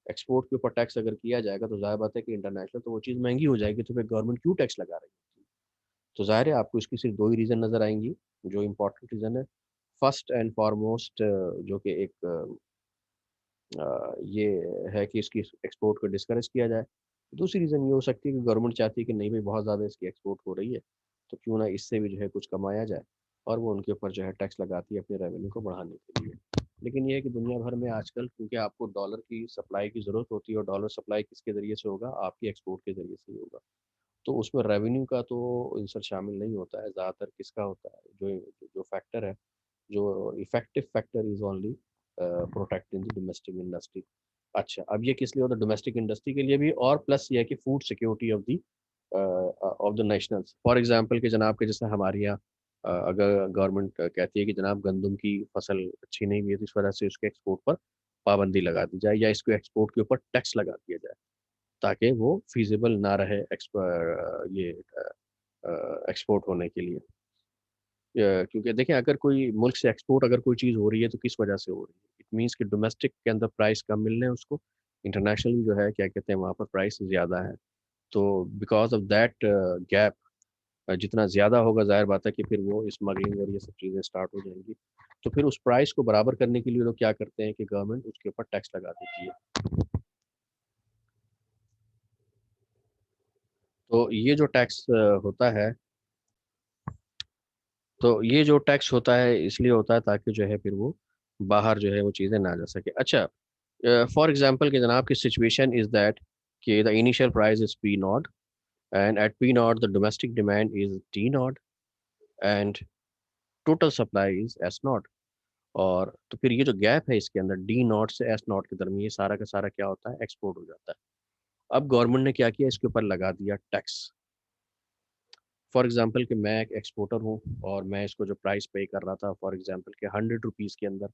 Export के ऊपर टैक्स अगर किया जाएगा तो ज़ाहिर बात है कि इंटरनेशनल तो वो चीज़ महंगी हो जाएगी, तो फिर गवर्नमेंट क्यों टैक्स लगा रही है? तो ज़ाहिर है आपको इसकी सिर्फ 2 ही रीज़न नज़र आएँगी, जो इम्पोर्टेंट रीज़न है। फर्स्ट एंड फॉरमोस्ट जो कि एक ये है कि इसकी एक्सपोर्ट को डिस्करेज किया जाए। दूसरी रीज़न ये हो सकती है कि गवर्नमेंट चाहती है कि नहीं भई बहुत ज़्यादा इसकी एक्सपोर्ट हो रही है, तो क्यों ना इससे भी जो है कुछ कमाया जाए, और वो उनके ऊपर जो है टैक्स लगाती है अपने रेवेन्यू को बढ़ाने के लिए। लेकिन ये है कि दुनिया भर में आजकल क्योंकि आपको डॉलर की सप्लाई की ज़रूरत होती है, और डॉलर सप्लाई किसके ज़रिए से होगा? आपकी एक्सपोर्ट के ज़रिए से ही होगा। तो उसमें रेवेन्यू का तो आंसर शामिल नहीं होता है, ज़्यादातर किसका होता है? जो जो फैक्टर है, जो effective factor is only protecting the domestic industry. अच्छा, अब ये किस लिए होता है? डोमेस्टिक इंडस्ट्री के लिए भी, और प्लस ये है कि food security of the nationals. For example कि जनाब के जैसे हमारे यहाँ अगर गवर्नमेंट कहती है कि जनाब गंदम की फसल अच्छी नहीं हुई है, तो इस वजह से उसके एक्सपोर्ट पर पाबंदी लगा दी जाए, या इसको एक्सपोर्ट के ऊपर टैक्स लगा दिया जाए, ताकि वो फ़ीज़िबल ना रहे एक्सपोर्ट होने के लिए। क्योंकि देखिए अगर कोई मुल्क से एक्सपोर्ट अगर कोई चीज़ हो रही है तो किस वजह से हो रही है? इट मीन्स कि डोमेस्टिक के अंदर प्राइस कम मिल रहे हैं उसको, इंटरनेशनली जो है क्या कहते हैं वहाँ पर प्राइस ज़्यादा है। तो बिकॉज़ ऑफ दैट गैप जितना ज़्यादा होगा ज़ाहिर बात है कि फिर वो स्मगलिंग और ये सब चीज़ें स्टार्ट हो जाएँगी। तो फिर उस प्राइस को बराबर करने के लिए लोग क्या करते हैं कि गवर्नमेंट उसके ऊपर टैक्स लगा देती है। तो ये जो टैक्स होता है तो ये जो टैक्स होता है इसलिए होता है ताकि जो है फिर वो बाहर जो है वो चीज़ें ना जा सके। अच्छा, फॉर एग्ज़ाम्पल कि जनाब की सिचुएशन इज़ दैट कि the initial price is P naught, and at P naught the domestic demand is T naught, and total supply is S naught. और तो फिर ये जो गैप है इसके अंदर डी नॉट से एस नॉट के दरमियान, ये सारा का सारा क्या होता है? एक्सपोर्ट हो जाता है। अब गवर्नमेंट ने क्या किया? इसके ऊपर लगा दिया टैक्स। फॉर एग्ज़ाम्पल कि मैं एक एक्सपोर्टर हूँ और मैं इसको जो प्राइस पे कर रहा था फॉर एग्ज़ाम्पल कि 100 रुपीज़ के अंदर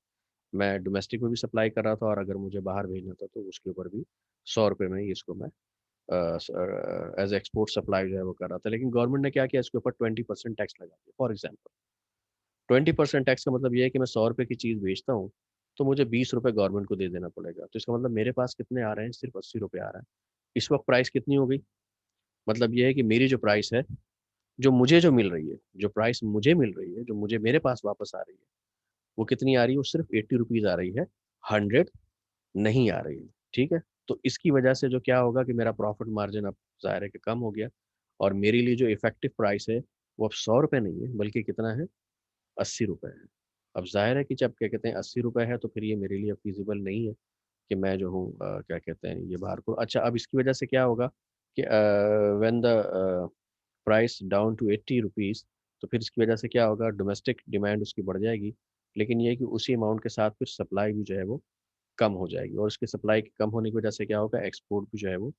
मैं डोमेस्टिक में भी सप्लाई कर रहा था, और अगर मुझे बाहर भेजना था तो उसके ऊपर भी 100 रुपए में ही इसको मैं एज़ एक्सपोर्ट सप्लाई जो है वो कर रहा था। लेकिन गवर्नमेंट ने क्या किया? इसके ऊपर 20% टैक्स लगा दिया। फॉर एग्ज़ाम्पल 20% टैक्स का मतलब ये है कि मैं 100 रुपए की चीज़ बेचता हूँ, तो मुझे 20 रुपए गवर्नमेंट को दे देना पड़ेगा। तो इसका मतलब मेरे पास कितने आ रहे हैं? सिर्फ़ 80 रुपए आ रहा है। इस वक़्त प्राइस कितनी हो गई? मतलब ये है कि मेरी जो प्राइस है, जो मिल रही है, जो प्राइस मुझे मिल रही है, जो मुझे मेरे पास वापस आ रही है, वो कितनी आ रही है? वो सिर्फ़ 80 रुपीज़ आ रही है, 100 नहीं आ रही है, ठीक है? तो इसकी वजह से जो क्या होगा कि मेरा प्रॉफ़िट मार्जिन अब ज़ाहिर है कि कम हो गया, और मेरे लिए जो इफ़ेक्टिव प्राइस है, वो अब 100 रुपए नहीं है, बल्कि कितना है? 80 रुपए है। अब ज़ाहिर है कि जब क्या कहते हैं 80 रुपए है, तो फिर ये मेरे लिए फ़ीज़िबल नहीं है कि मैं जो हूँ क्या कहते हैं ये बाहर को। अच्छा, अब इसकी वजह से क्या होगा कि when the price down to 80 rupees, तो फिर इसकी वजह से क्या होगा? डोमेस्टिक डिमांड उसकी बढ़ जाएगी, लेकिन ये है कि उसी अमाउंट के साथ फिर सप्लाई भी जो है वो कम हो जाएगी, और उसकी सप्लाई के कम होने की वजह से क्या होगा? एक्सपोर्ट भी जो है वो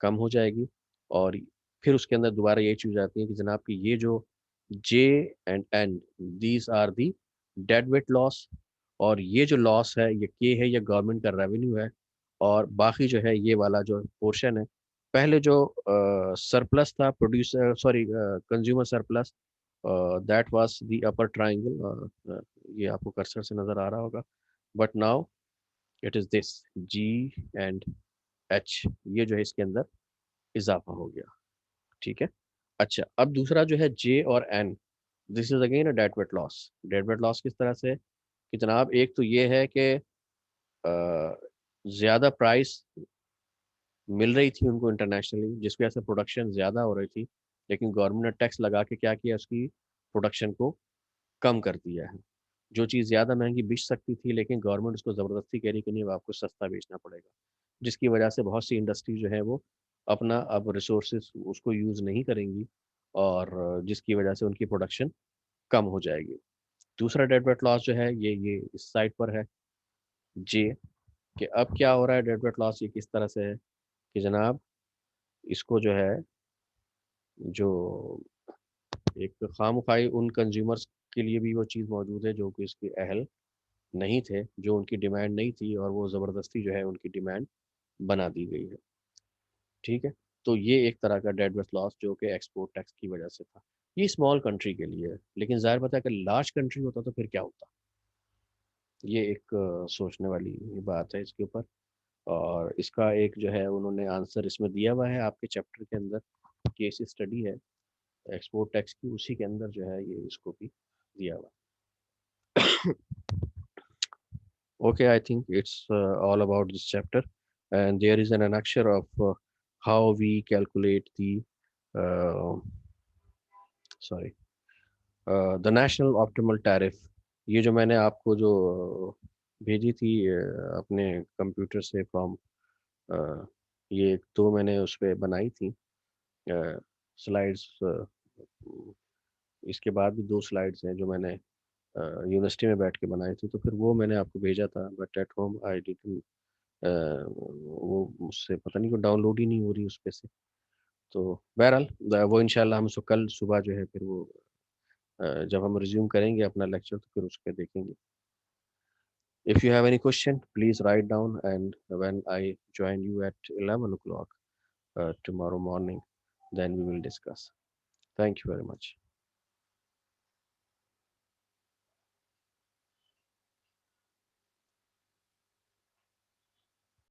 कम हो जाएगी, और फिर उसके अंदर दोबारा यही चीज़ आती है कि जनाब कि ये जो J and N, these are the dead weight loss, और ये जो लॉस है ये के है, ये गवर्नमेंट का रेवेन्यू है, और बाकी जो है ये वाला जो पोर्शन है, पहले जो सरप्लस था producer sorry consumer surplus, that was the upper triangle, ये आपको कर्सर से नज़र आ रहा होगा, but now it is this G and H, ये जो है इसके अंदर इज़ाफ़ा हो गया, ठीक है? अच्छा, अब दूसरा जो है जे और N, this is again a dead weight loss. Dead weight loss किस तरह से? कि जनाब एक तो ये है कि ज़्यादा प्राइस मिल रही थी उनको इंटरनेशनली, जिसकी वजह से प्रोडक्शन ज़्यादा हो रही थी, लेकिन गवर्नमेंट ने टैक्स लगा के क्या किया? उसकी प्रोडक्शन को कम कर दिया है। जो चीज़ ज़्यादा महँगी बिक सकती थी, लेकिन गवर्नमेंट उसको ज़बरदस्ती कह रही कि नहीं अब आपको सस्ता बेचना पड़ेगा। जिसकी वजह से बहुत सी इंडस्ट्री जो है वो अपना अब रिसोर्सेज़ उसको यूज़ नहीं करेंगी, और जिसकी वजह से उनकी प्रोडक्शन कम हो जाएगी। दूसरा डेड वेट लॉस जो है ये इस साइड पर है, जे, कि अब क्या हो रहा है? डेड वेट लॉस ये किस तरह से है कि जनाब इसको जो है, जो एक खामख़ाई उन कंज़्यूमर्स के लिए भी वो चीज़ मौजूद है जो कि इसके अहल नहीं थे, जो उनकी डिमांड नहीं थी, और वो ज़बरदस्ती जो है उनकी डिमांड बना दी गई है, ठीक है? तो ये एक तरह का डेड वेट लॉस जो कि एक्सपोर्ट टैक्स की वजह से था। ये स्मॉल कंट्री के लिए है, लेकिन ज़ाहिर बात है अगर लार्ज कंट्री होता तो फिर क्या होता? ये एक सोचने वाली बात है इसके ऊपर, और इसका एक जो है उन्होंने आंसर इसमें दिया हुआ है आपके चैप्टर के अंदर, केस स्टडी है। एक्सपोर्ट टैक्स की, उसी के अंदर जो है ये इसको भी दिया हुआ। Okay, I think it's all about this chapter, and there is an annexure of how we calculate the uh, sorry the national optimal tariff. ये जो मैंने आपको जो भेजी थी अपने कंप्यूटर से फ्रॉम, ये तो मैंने उस पर बनाई थी स्लाइड्स। इसके बाद भी दो स्लाइड्स हैं जो मैंने यूनिवर्सिटी में बैठ के बनाई थी, तो फिर वो मैंने आपको भेजा था, but at home I didn't, वो मुझसे पता नहीं, वो डाउनलोड ही नहीं हो रही उस पे से। तो बहरहाल वो इंशाल्लाह हम कल सुबह जो है फिर वो जब हम रिज्यूम करेंगे अपना लेक्चर तो फिर उस पर देखेंगे। If you have any question, please write down, and when I join you at 11 o'clock tomorrow morning, then we will discuss. Thank you very much.